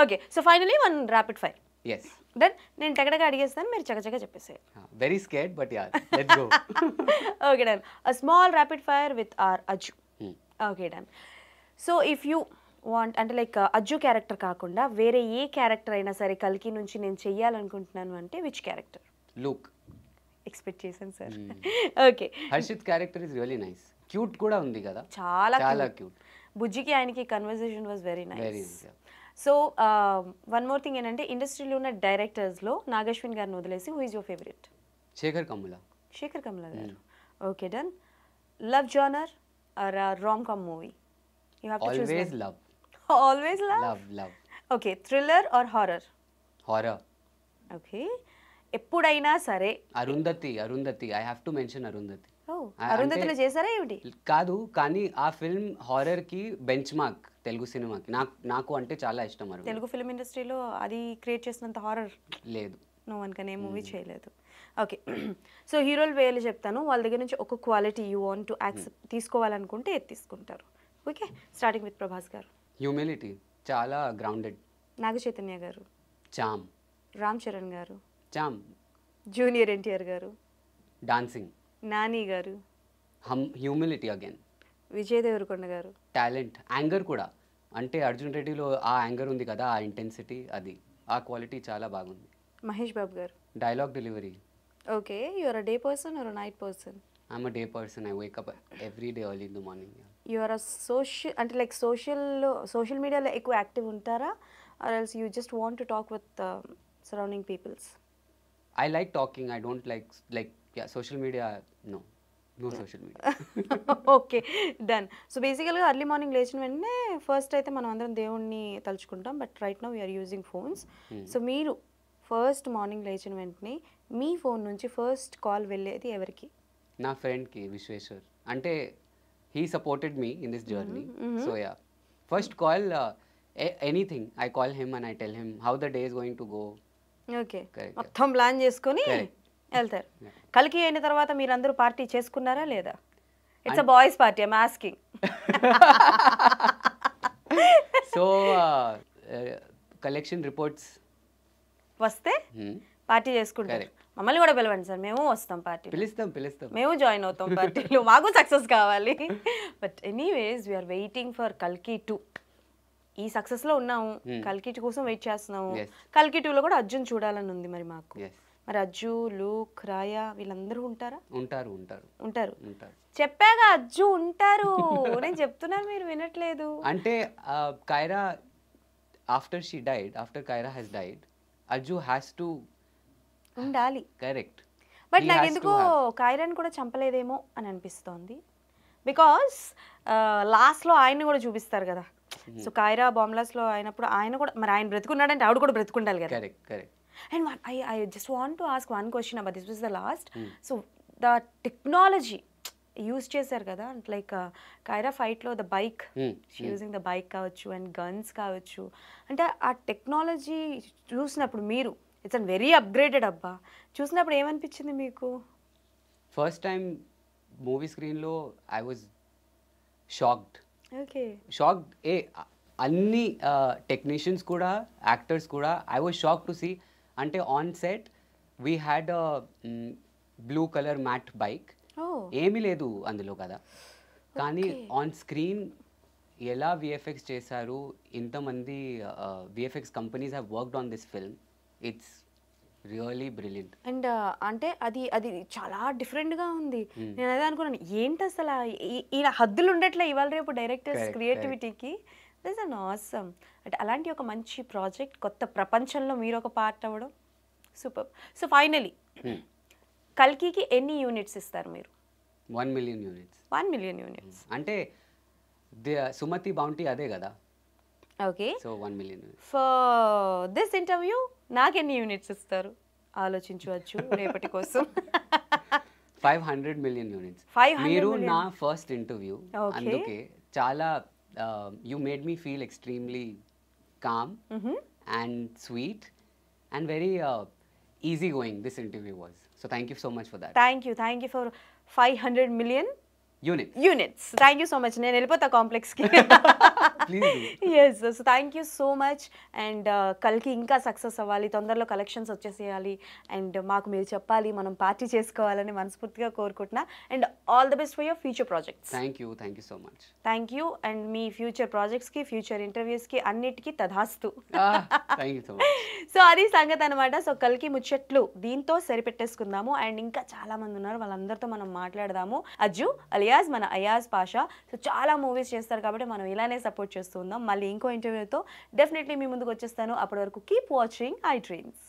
Okay so finally one rapid fire Yes. Then నేను టగటగా అడిగేస్తాను మీరు చకచక చెప్పేసేయాలి. Very scared, but yeah, let's go. Okay done. A small rapid fire with our Ajju. Okay done. So if you want అంటే like Ajju character కాకుండా వేరే ఏ character అయినా సరే కల్కి నుంచి నేను చెయ్యాలనుకుంటున్నాను అంటే విచ్ క్యారెక్టర్? Luke. ఎక్స్పెక్ట్ చేశాను sir. Okay. Harshith character is really nice. Cute కూడా ఉంది కదా. చాలా క్యూట్. బుజ్జికి ఆయనకి conversation was very nice. Yeah. So one more thing ఏంటంటే ఇండస్ట్రీలో ఉన్న డైరెక్టర్స్లో నాగశ్విన్ గారిని వదిలేసి who is your favourite? Sekhar Kammula. Sekhar Kammula garu. Okay done. Love genre or rom com movie? You have to choose. Always love. Always love. Love. Okay. Thriller or horror? Horror. Okay. ఎప్పుడైనా సరే Arundhati. I have to mention Arundhati. అరుంధతిలో చేశారా ఏమిటి? కాదు, కానీ ఆ film horror కి benchmark Telugu సినిమాకి. నాకు అంటే చాలా ఇష్టం. తెలుగు ఫిల్మ్ ఇండస్ట్రీలో అది క్రియేట్ చేసినంత హారర్ లేదు. నో వన్ కన్ ఏ మూవీ చేయలేదు. ఓకే. సో హీరోలు వేలు చెప్తాను, వాళ్ళ దగ్గర నుంచి ఒక quality you want to accept తీసుకోవాలనుకుంటే ఏది తీసుకుంటారు? ఓకే, స్టార్టింగ్ విత్ ప్రభాస్ గారు. హ్యూమిలిటీ, చాలా గ్రౌండెడ్. నాగ చైతన్య గారు. చామ్. రామ్ చరణ్ గారు. చామ్. జూనియర్ ఎన్టీఆర్ గారు. డాన్సింగ్. నాని గారు. Humility again. విజయ్ దేవరకొండ గారు. టాలెంట్, యాంగర్ కూడా. అంటే అర్జున్ రెడ్డిలో ఆ యాంగర్ ఉంది కదా, ఆ ఇంటెన్సిటీ, అది ఆ క్వాలిటీ చాలా బాగుంది. Mahesh Babu garu. Dialogue delivery. Okay, you are a day person or a night person? I'm a day person. I wake up every day early in the morning. You are a అంటే like social మీడియాలో ఎక్కువ active ఉంటారా or else you just want to talk with surrounding peoples? I like talking. I don't like social media. No social media. Okay done. So బేసికల్గా early morning లేచిన వెంటనే first అయితే మనం అందరం దేవుణ్ణి తలుచుకుంటాం, but right now we're using phones. So మీరు first morning లేచిన వెంటనే మీ ఫోన్ నుంచి ఫస్ట్ కాల్ వెళ్ళేది ఎవరికి? నా ఫ్రెండ్కి, విశ్వేశ్వర్. అంటే he supported me in this journey. So yeah, first call anything I call him and I tell him how the day is going to go. Okay, మొత్తం ప్లాన్ చేసుకొని వెళ్తారు. కలికి అయిన తర్వాత మీరందరూ పార్టీ చేసుకున్నారా లేదా? It's a boys party, I'm asking. So collection reports వస్తే పార్టీ చేసుకుంటారు. మమ్మల్ని కూడా పిలవండి సార్, మేము వస్తాం పార్టీ. పిలుస్తాం, మేము జాయిన్ అవుతాం పార్టీలో, మాకు సక్సెస్ కావాలి. But anyways we are waiting for కల్కి 2. ఈ సక్సెస్లో ఉన్నాము, కల్కి 2 కోసం వెయిట్ చేస్తున్నాము. కల్కి 2లో కూడా అర్జున్ చూడాలని ఉంది మరి మాకు. మరి అజ్జు, లూక్, రాయా వీళ్ళందరూ ఉంటారా? ఉంటారు. చెప్పాగా అజ్జు ఉంటారు. నేను చెప్తున్నాను, మీరు వినట్లేదు. అంటే Kaira after Kaira has died, Ajju has to ఉండాలి. కరెక్ట్. బట్ నాకు ఎందుకో కైరాని కూడా చంపలేదేమో అని అనిపిస్తోంది. బికాస్ లాస్ట్లో ఆయన్ని కూడా చూపిస్తారు కదా. సో కైరా బాంబ్లాస్ట్లో అయినప్పుడు ఆయన కూడా, మరి ఆయన బ్రతుకున్నాడంటే ఆవిడ కూడా బ్రతుకుండాలి కదా. Correct. And I just want to ask one question about this was the last. So the technology use చేశారు కదా, లైక్ కైరా ఫైట్లో the bike, using the bike కావచ్చు అండ్ గన్స్ కావచ్చు. అంటే ఆ టెక్నాలజీ చూసినప్పుడు మీరు ఇట్స్ అండ్ వెరీ అప్గ్రేడెడ్ అబ్బా, చూసినప్పుడు ఏమనిపించింది మీకు? ఫస్ట్ టైం మూవీ స్క్రీన్లో ఐ వాజ్ షాక్డ్. అన్ని టెక్నీషియన్స్ కూడా, యాక్టర్స్ కూడా, I was shock to see. అంటే on set we had blue colour mat bike, ఏమీ లేదు అందులో కదా, కానీ ఆన్ స్క్రీన్ ఎలా విఎఫ్ఎక్స్ చేశారు. ఇంతమంది VFX companies have worked on this film. It's really brilliant. And అంటే అది చాలా డిఫరెంట్గా ఉంది. నేను అదే అనుకున్నాను, ఏంటి అసలు ఇలా హద్దులు ఉండట్లే ఇవాళ రేపు డైరెక్టర్స్ క్రియేటివిటీకి. This an awesome. అంటే అలాంటి ఒక మంచి ప్రాజెక్ట్, కొత్త ప్రపంచంలో మీరు ఒక పార్ట్ అవ్వడం సూపర్. సో ఫైనలీ కల్కికి ఎన్ని యూనిట్స్ ఇస్తారు మీరు? 1 million units. 1 million units అంటే సుమతి బౌంటీ అదే కదా. Okay, so 1 million units. For this interview నాకు ఎన్ని యూనిట్స్ ఇస్తారు ఆలోచించవచ్చు రేపటి కోసం. 500 million units. మీరు నా ఫస్ట్ ఇంటర్వ్యూ, అందుకే చాలా you made me feel extremely calm and sweet and very easygoing this interview was. So thank you so much for that. Thank you for 500 million units. Thank you so much. నేను వెళ్ళిపోతా కాంప్లెక్స్కి. Please. Yes, so thank you so much. And కల్కి ఇంకా success అవ్వాలి, తొందరలో collections వచ్చేసేయాలి, and మాకు మీరు చెప్పాలి, మనం పార్టీ చేసుకోవాలని మనస్ఫూర్తిగా కోరుకుంటున్నా. And all the best for your future projects. Thank you so much. Thank you. And మీ ఫ్యూచర్ ప్రాజెక్ట్స్కి, ఫ్యూచర్ ఇంటర్వ్యూస్కి అన్నిటికీ తధాస్తు. Thank you so much. So అది సంగతి అనమాట. సో కల్కి ముచ్చట్లు దీంతో సరిపెట్టేసుకుందాము. అండ్ ఇంకా చాలా మంది ఉన్నారు, వాళ్ళందరితో మనం మాట్లాడదాము. అజ్జు అలియాస్ మన అయాజ్ పాషా. సో చాలా మూవీస్ చేస్తారు కాబట్టి మనం ఇలానే సపోర్ట్ చేస్తూ ఉందాం. మళ్ళీ ఇంకో ఇంటర్వ్యూతో డెఫినెట్లీ మీ ముందుకు వచ్చేస్తాను. అప్పటి వరకు కీప్ వాచింగ్ ఐ డ్రీమ్స్.